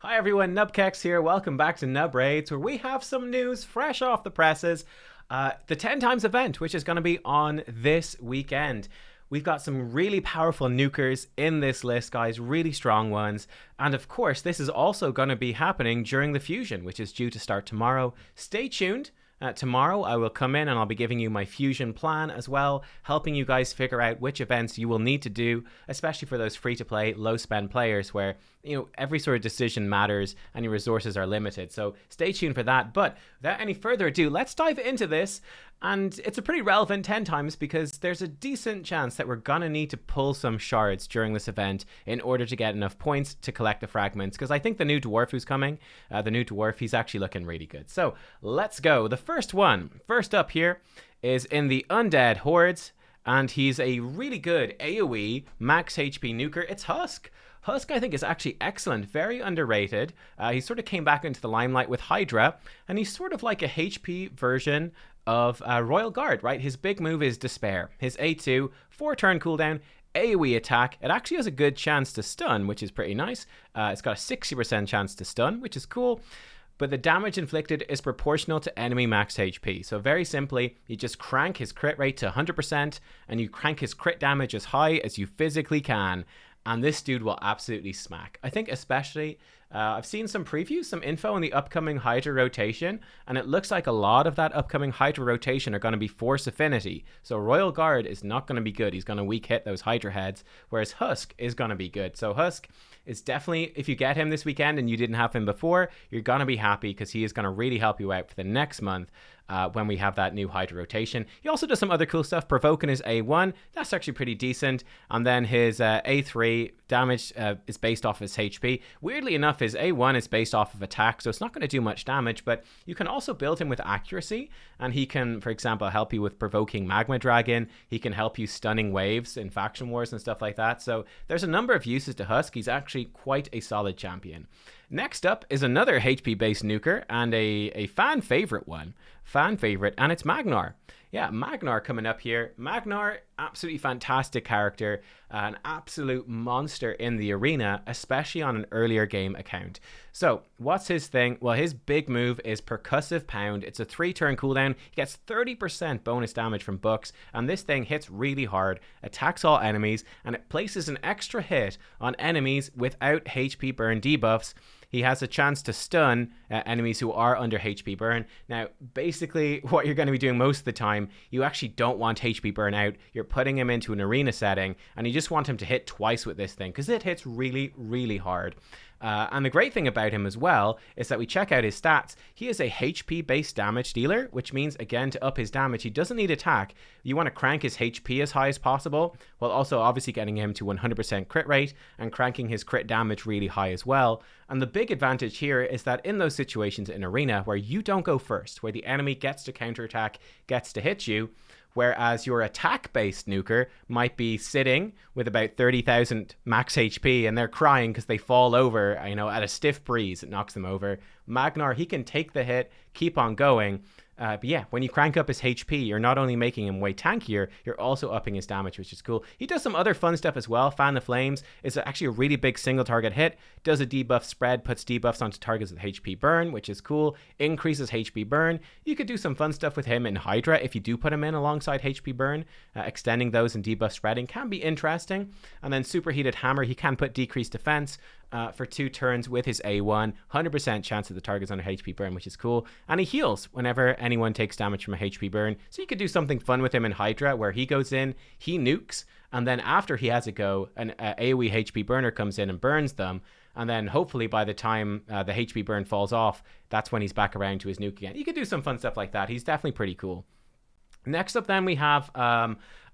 Hi everyone, nubkeks here. Welcome back to Nub Raids, where we have some news fresh off the presses. The 10 times event, which is going to be on this weekend. We've got some really powerful nukers in this list, guys, really strong ones. And of course, this is also going to be happening during the fusion, which is due to start tomorrow. Stay tuned. Tomorrow I will come in and I'll be giving you my fusion plan as well, helping you guys figure out which events you will need to do, especially for those free-to-play, low-spend players where, you know, every sort of decision matters and your resources are limited. So stay tuned for that. But without any further ado, let's dive into this. And it's a pretty relevant 10 times because there's a decent chance that we're gonna need to pull some shards during this event in order to get enough points to collect the fragments. Because I think the new dwarf who's coming, he's actually looking really good. So let's go. The first up here is in the Undead Hordes, and he's a really good AoE max HP nuker. It's Husk. Husk, I think, is actually excellent, very underrated. He sort of came back into the limelight with Hydra, and he's sort of like a HP version of Royal Guard, right? His big move is Despair. His A2, 4-turn cooldown, AoE attack. It actually has a good chance to stun, which is pretty nice. It's got a 60% chance to stun, which is cool. But the damage inflicted is proportional to enemy max HP. So very simply, you just crank his crit rate to 100%, and you crank his crit damage as high as you physically can. And this dude will absolutely smack. I think especially, I've seen some previews, some info on the upcoming Hydra rotation, and it looks like a lot of that upcoming Hydra rotation are going to be Force Affinity. So Royal Guard is not going to be good. He's going to weak hit those Hydra heads, whereas Husk is going to be good. So Husk is definitely, if you get him this weekend and you didn't have him before, you're going to be happy because he is going to really help you out for the next month. When we have that new Hydra rotation. He also does some other cool stuff. Provoking his A1, that's actually pretty decent. And then his A3 damage is based off his HP. Weirdly enough, his A1 is based off of attack, so it's not going to do much damage, but you can also build him with accuracy, and he can, for example, help you with provoking Magma Dragon. He can help you stunning waves in faction wars and stuff like that. So there's a number of uses to Husk. He's actually quite a solid champion. Next up is another HP-based nuker and a fan favorite one. Fan favorite, and it's Magnar. Yeah, Magnar coming up here. Magnar, absolutely fantastic character, an absolute monster in the arena, especially on an earlier game account. So, what's his thing? Well, his big move is Percussive Pound. It's a 3-turn cooldown. He gets 30% bonus damage from books, and this thing hits really hard, attacks all enemies, and it places an extra hit on enemies without HP burn debuffs. He has a chance to stun enemies who are under HP burn. Now, basically, what you're going to be doing most of the time, you actually don't want HP burn out. You're putting him into an arena setting, and you just want him to hit twice with this thing, because it hits really, really hard. And the great thing about him as well is that we check out his stats. He is a HP-based damage dealer, which means, again, to up his damage, he doesn't need attack. You want to crank his HP as high as possible, while also obviously getting him to 100% crit rate and cranking his crit damage really high as well. And the big advantage here is that in those situations in Arena where you don't go first, where the enemy gets to counterattack, gets to hit you, whereas your attack-based nuker might be sitting with about 30,000 max HP and they're crying because they fall over, you know, at a stiff breeze, it knocks them over. Magnar, he can take the hit, keep on going. But yeah, when you crank up his HP, you're not only making him way tankier, you're also upping his damage, which is cool. He does some other fun stuff as well. Fan the Flames is actually a really big single target hit. Does a debuff spread, puts debuffs onto targets with HP burn, which is cool. Increases HP burn. You could do some fun stuff with him in Hydra if you do put him in alongside HP burn. Extending those and debuff spreading can be interesting. And then Superheated Hammer, he can put decreased defense for 2 turns with his A1. 100% chance that the target's under HP burn, which is cool. And he heals whenever anyone takes damage from a HP burn. So you could do something fun with him in Hydra where he goes in, he nukes, and then after he has a go, an AoE HP burner comes in and burns them. And then hopefully by the time the HP burn falls off, that's when he's back around to his nuke again. You could do some fun stuff like that. He's definitely pretty cool. Next up then we have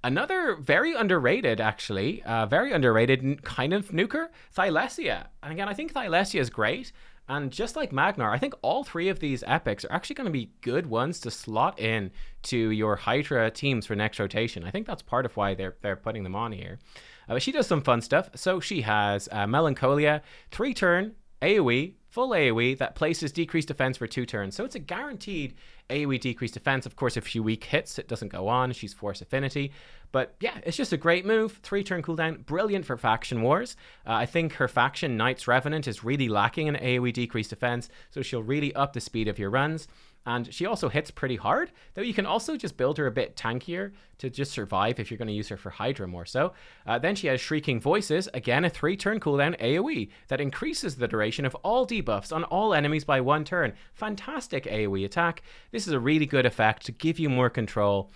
another very underrated, actually, very underrated kind of nuker, Alessia. And again, I think Alessia is great. And just like Magnar, I think all 3 of these epics are actually going to be good ones to slot in to your Hydra teams for next rotation. I think that's part of why they're putting them on here. But she does some fun stuff. So she has Melancholia, 3-turn AoE, full AoE that places decreased defense for 2 turns. So it's a guaranteed AoE decreased defense. Of course, if she weak hits, it doesn't go on. She's Force Affinity. But yeah, it's just a great move. 3-turn cooldown, brilliant for faction wars. I think her faction, Knights Revenant, is really lacking in AoE decreased defense, so she'll really up the speed of your runs. And she also hits pretty hard, though you can also just build her a bit tankier to just survive if you're going to use her for Hydra more so. Then she has Shrieking Voices, again a 3-turn cooldown AoE that increases the duration of all debuffs on all enemies by 1 turn. Fantastic AoE attack. This is a really good effect to give you more control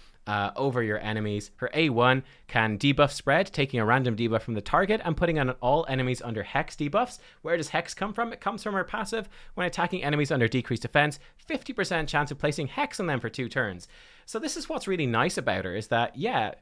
over your enemies. Her A1 can debuff spread, taking a random debuff from the target and putting on all enemies under Hex debuffs. Where does Hex come from? It comes from her passive. When attacking enemies under decreased defense, 50% chance of placing Hex on them for 2 turns. So this is what's really nice about her, is that, yeah,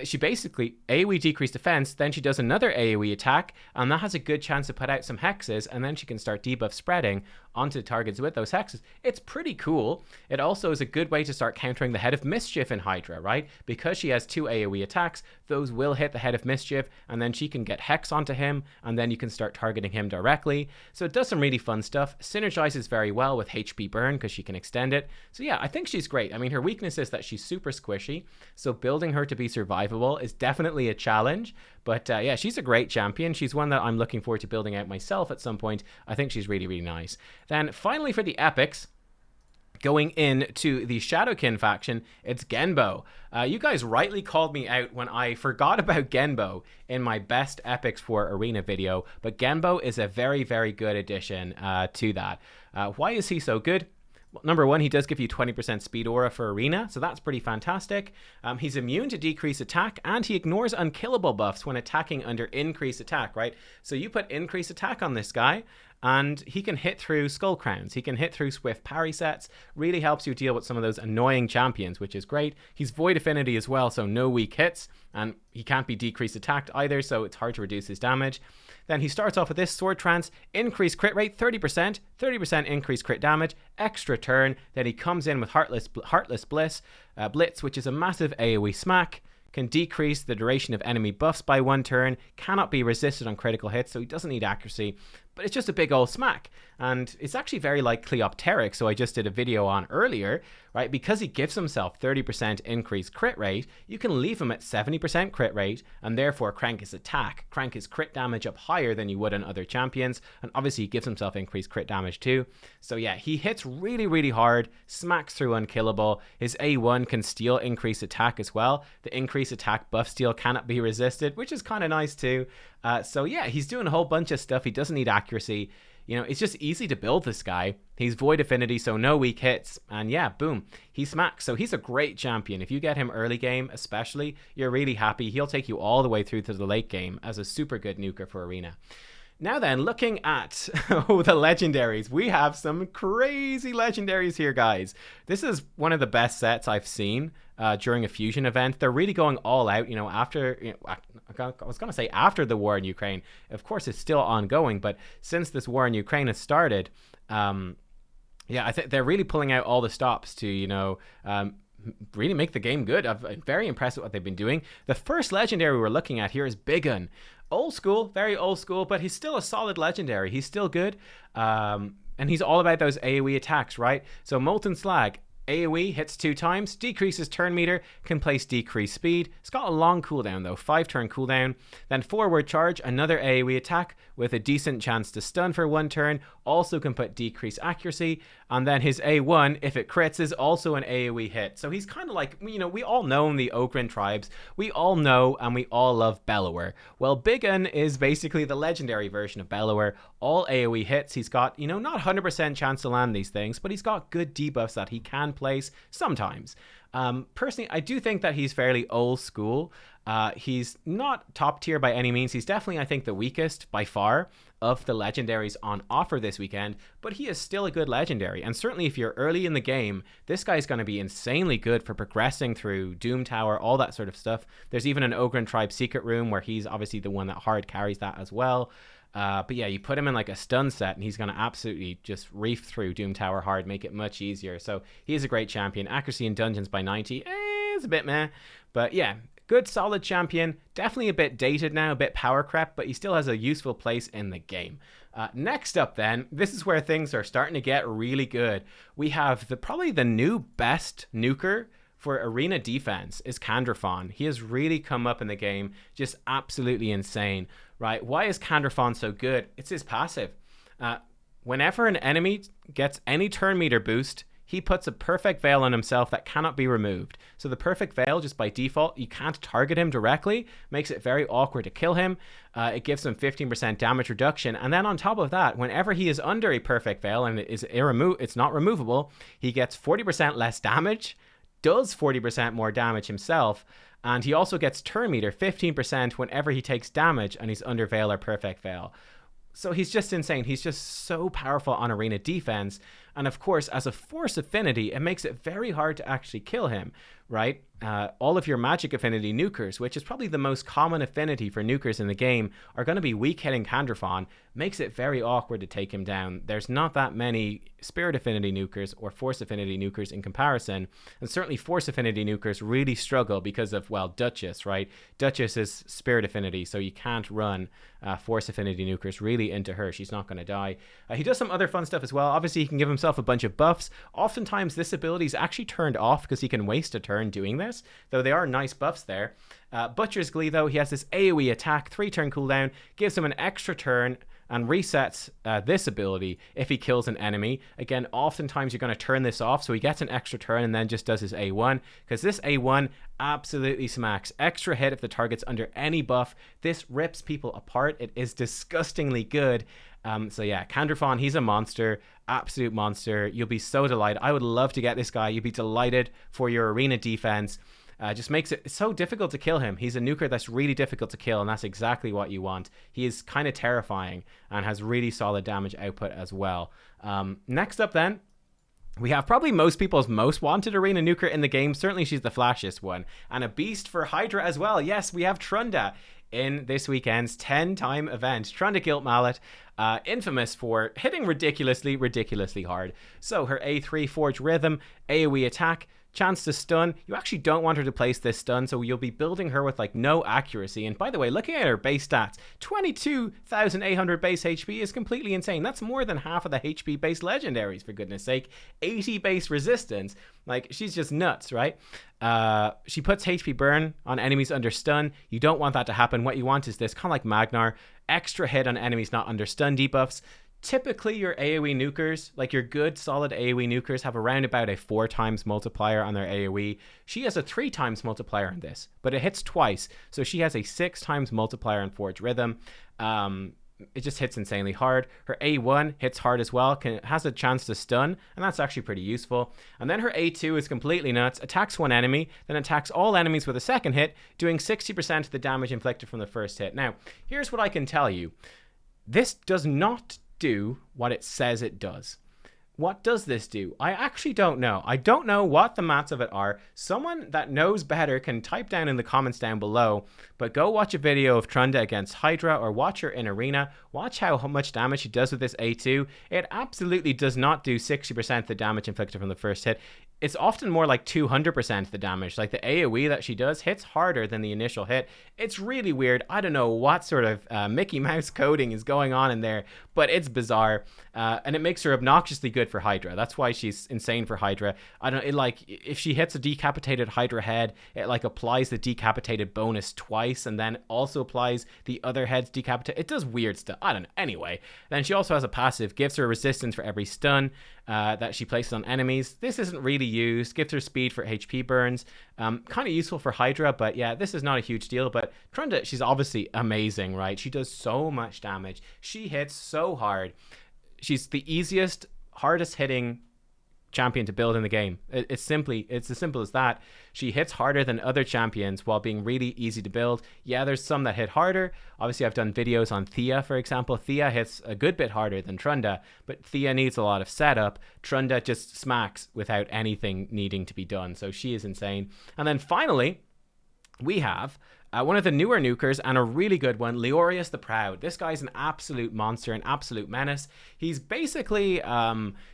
she basically AoE decreased defense, then she does another AoE attack, and that has a good chance to put out some hexes, and then she can start debuff spreading onto targets with those hexes. It's pretty cool. It also is a good way to start countering the Head of Mischief in Hydra, right? Because she has 2 AoE attacks, those will hit the Head of Mischief, and then she can get hex onto him, and then you can start targeting him directly. So it does some really fun stuff. Synergizes very well with HP burn because she can extend it. So yeah, I think she's great. I mean, her weakness is that she's super squishy, so building her to be survivable is definitely a challenge. But yeah, she's a great champion. She's one that I'm looking forward to building out myself at some point. I think she's really, really nice. Then finally for the epics, going into the Shadowkin faction, it's Genbo. You guys rightly called me out when I forgot about Genbo in my best epics for arena video, but Genbo is a very, very good addition to that. Why is he so good? Well, number one, he does give you 20% speed aura for arena, so that's pretty fantastic. He's immune to decreased attack, and he ignores unkillable buffs when attacking under increased attack, right? So you put increased attack on this guy, and he can hit through Skull Crowns. He can hit through Swift parry sets. Really helps you deal with some of those annoying champions, which is great. He's Void Affinity as well, so no weak hits, and he can't be decreased attacked either, so it's hard to reduce his damage. Then he starts off with this Sword Trance, increased crit rate 30%, 30% increased crit damage, extra turn. Then he comes in with Heartless Blitz, which is a massive AoE smack. Can decrease the duration of enemy buffs by 1 turn, cannot be resisted on critical hits, so he doesn't need accuracy, but it's just a big old smack. And it's actually very like Cleopteric, so I just did a video on earlier, right? Because he gives himself 30% increased crit rate, you can leave him at 70% crit rate, and therefore crank his attack, crank his crit damage up higher than you would on other champions, and obviously he gives himself increased crit damage too. So yeah, he hits really, really hard, smacks through unkillable. His A1 can steal increased attack as well. The increased attack buff steal cannot be resisted, which is kind of nice too. So yeah, he's doing a whole bunch of stuff. He doesn't need accuracy. You know, it's just easy to build this guy. He's Void Affinity, so no weak hits. And yeah, boom, he smacks. So he's a great champion. If you get him early game especially, you're really happy. He'll take you all the way through to the late game as a super good nuker for arena. Now then, looking at the legendaries, we have some crazy legendaries here, guys. This is one of the best sets I've seen during a fusion event. They're really going all out, you know, after, you know, I was going to say after the war in Ukraine. Of course, it's still ongoing, but since this war in Ukraine has started, yeah, I think they're really pulling out all the stops to, you know, really make the game good. I'm very impressed with what they've been doing. The first legendary we're looking at here is Bigen. Old school, very old school, but he's still a solid legendary. He's still good. And he's all about those AoE attacks, right? So Molten Slag, AoE hits 2 times, decreases turn meter, can place decreased speed. It's got a long cooldown though, 5-turn cooldown. Then Forward Charge, another AoE attack with a decent chance to stun for 1 turn. Also can put decreased accuracy. And then his A1, if it crits, is also an AoE hit. So he's kind of like, you know, we all know in the Ogren tribes, we all know and we all love Bellower. Well, Bigen is basically the legendary version of Bellower. All AoE hits. He's got, you know, not 100% chance to land these things, but he's got good debuffs that he can place sometimes. Personally, I do think that he's fairly old school. He's not top tier by any means. He's definitely, I think, the weakest by far of the legendaries on offer this weekend, but he is still a good legendary. And certainly if you're early in the game, this guy's going to be insanely good for progressing through Doom Tower, all that sort of stuff. There's even an Ogren Tribe secret room where he's obviously the one that hard carries that as well. But yeah, you put him in like a stun set and he's going to absolutely just reef through Doom Tower hard, make it much easier. So he is a great champion. Accuracy in dungeons by 90, it's a bit meh. But yeah, good solid champion. Definitely a bit dated now, a bit power crept, but he still has a useful place in the game. Next up then, this is where things are starting to get really good. We have probably the new best nuker for arena defense is Kandra. He has really come up in the game, just absolutely insane, right? Why is Kandra so good? It's his passive. Whenever an enemy gets any turn meter boost, he puts a perfect veil on himself that cannot be removed. So the perfect veil, just by default, you can't target him directly, makes it very awkward to kill him. It gives him 15% damage reduction. And then on top of that, whenever he is under a perfect veil and it's not removable, he gets 40% less damage, does 40% more damage himself, and he also gets turn meter 15% whenever he takes damage and he's under veil or perfect veil. So he's just insane. He's just so powerful on arena defense. And of course, as a force affinity, it makes it very hard to actually kill him, right? All of your magic affinity nukers, which is probably the most common affinity for nukers in the game, are going to be weak hitting Kandra. Makes it very awkward to take him down. There's not that many spirit affinity nukers or force affinity nukers in comparison. And certainly force affinity nukers really struggle because of, well, Duchess, right? Duchess is spirit affinity, so you can't run force affinity nukers really into her. She's not going to die. He does some other fun stuff as well. Obviously, he can give himself a bunch of buffs. Oftentimes, this ability is actually turned off because he can waste a turn doing this, though they are nice buffs there. Butcher's Glee, though, he has this AoE attack, 3-turn cooldown, gives him an extra turn, and resets this ability if he kills an enemy. Again, oftentimes you're going to turn this off, so he gets an extra turn and then just does his A1, because this A1 absolutely smacks. Extra hit if the target's under any buff. This rips people apart. It is disgustingly good. So yeah, Kandra, he's a monster, absolute monster. You'll be so delighted. I would love to get this guy. You'd be delighted for your arena defense. Just makes it so difficult to kill him. He's a nuker that's really difficult to kill, and that's exactly what you want. He is kind of terrifying and has really solid damage output as well. Next up then, we have probably most people's most wanted arena nuker in the game. Certainly she's the flashiest one. And a beast for Hydra as well. Yes, we have Trunda in this weekend's 10-time event. Trunda Gilt Mallet, infamous for hitting ridiculously hard. So her A3 Forge Rhythm, AoE attack, chance to stun. You actually don't want her to place this stun, so you'll be building her with like no accuracy. And by the way, looking at her base stats, 22,800 base HP is completely insane. That's more than half of the HP base legendaries, for goodness sake. 80 base resistance. Like, she's just nuts, right? She puts HP burn on enemies under stun. You don't want that to happen. What you want is this, kind of like Magnar, extra hit on enemies not under stun debuffs. Typically, your AoE nukers, like your good solid AoE nukers, have around about a 4x multiplier on their AoE. She has a 3x multiplier on this, but it hits twice. So she has a 6x multiplier on Forge Rhythm. It just hits insanely hard. Her A1 hits hard as well, has a chance to stun, and that's actually pretty useful. And then her A2 is completely nuts, attacks one enemy, then attacks all enemies with a second hit, doing 60% of the damage inflicted from the first hit. Now, here's what I can tell you. This does not do what it says it does. What does this do? I actually don't know. I don't know what the maths of it are. Someone that knows better can type down in the comments down below, but go watch a video of Trunda against Hydra or watch her in arena. Watch how much damage she does with this A2. It absolutely does not do 60% of the damage inflicted from the first hit. It's often more like 200% the damage. Like the AoE that she does hits harder than the initial hit. It's really weird. I don't know what sort of Mickey Mouse coding is going on in there, but it's bizarre. And it makes her obnoxiously good for Hydra. That's why she's insane for Hydra. I don't know, like if she hits a decapitated Hydra head, it like applies the decapitated bonus twice and then also applies the other head's decapitate. It does weird stuff. I don't know. Anyway, then she also has a passive, gives her resistance for every stun that she places on enemies. This isn't really used, gives her speed for HP burns. Kind of useful for Hydra, but yeah, this is not a huge deal. But Trunda, she's obviously amazing, right? She does so much damage. She hits so hard. She's the easiest, hardest hitting champion to build in the game. It's as simple as that. She hits harder than other champions while being really easy to build. Yeah, there's some that hit harder. Obviously, I've done videos on Thea, for example. Thea hits a good bit harder than Trunda, but Thea needs a lot of setup. Trunda just smacks without anything needing to be done. So she is insane. And then finally, we have One of the newer nukers, and a really good one, Leorius the Proud. This guy's an absolute monster, an absolute menace. He's basically,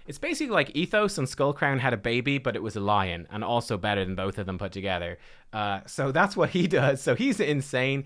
it's basically like Ethos and Skullcrown had a baby, but it was a lion, and also better than both of them put together. So that's what he does. So he's insane.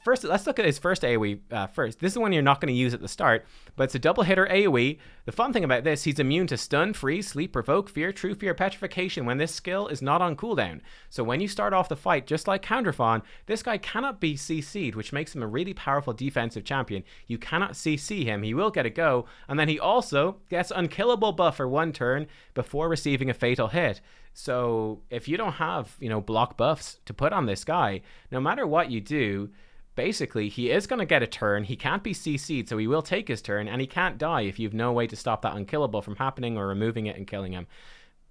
First, let's look at his first AoE first. This is one you're not going to use at the start, but it's a double hitter AoE. The fun thing about this, he's immune to stun, freeze, sleep, provoke, fear, true fear, petrification when this skill is not on cooldown. So when you start off the fight, just like Kandra, this guy cannot be CC'd, which makes him a really powerful defensive champion. You cannot CC him. He will get a go, and then he also gets unkillable buff for 1 turn before receiving a fatal hit. So if you don't have, block buffs to put on this guy, no matter what you do, basically he is going to get a turn. He can't be CC'd, so he will take his turn, and he can't die if you have no way to stop that unkillable from happening or removing it and killing him.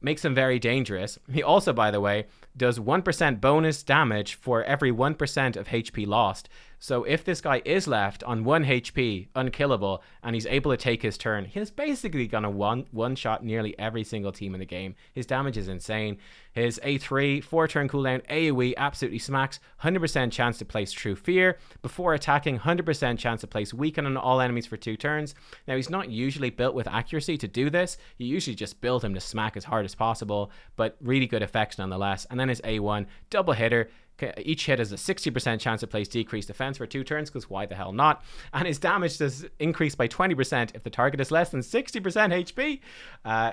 Makes him very dangerous. He also, by the way, does 1% bonus damage for every 1% of HP lost. So if this guy is left on 1 HP, unkillable, and he's able to take his turn, he's basically going to one-shot nearly every single team in the game. His damage is insane. His A3, 4-turn cooldown, AoE absolutely smacks. 100% chance to place True Fear. Before attacking, 100% chance to place Weaken on all enemies for 2 turns. Now, he's not usually built with accuracy to do this. You usually just build him to smack as hard as possible, but really good effects nonetheless. And then his A1, double hitter. Each hit has a 60% chance to place decreased defense for 2 turns, because why the hell not? And his damage does increase by 20% if the target is less than 60% HP.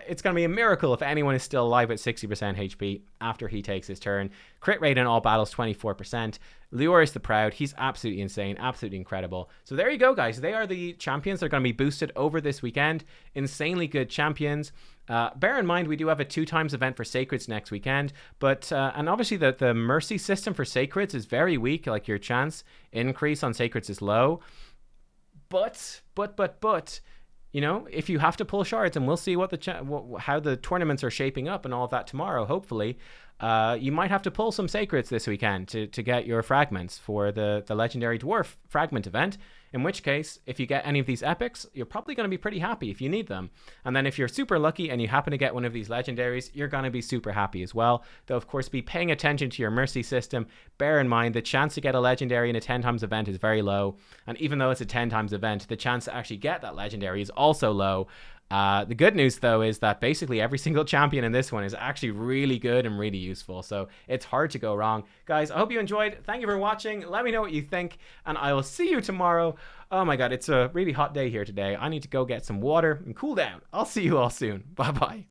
It's going to be a miracle if anyone is still alive at 60% HP after he takes his turn. Crit rate in all battles, 24%. Leorius the Proud, he's absolutely insane, absolutely incredible. So there you go, guys. They are the champions that are going to be boosted over this weekend. Insanely good champions. Bear in mind, we do have a 2x event for Sacreds next weekend, but and obviously the mercy system for Sacreds is very weak. Like, your chance increase on Sacreds is low. But if you have to pull shards, and we'll see what how the tournaments are shaping up and all of that tomorrow, hopefully, you might have to pull some Sacreds this weekend to get your fragments for the Legendary Dwarf fragment event. In which case, if you get any of these epics, you're probably going to be pretty happy if you need them. And then if you're super lucky and you happen to get one of these legendaries, you're going to be super happy as well. Though, of course, be paying attention to your mercy system. Bear in mind, the chance to get a legendary in a 10x event is very low. And even though it's a 10x event, the chance to actually get that legendary is also low. The good news, though, is that basically every single champion in this one is actually really good and really useful. So it's hard to go wrong. Guys, I hope you enjoyed. Thank you for watching. Let me know what you think, and I will see you tomorrow. Oh my god, it's a really hot day here today. I need to go get some water and cool down. I'll see you all soon. Bye-bye.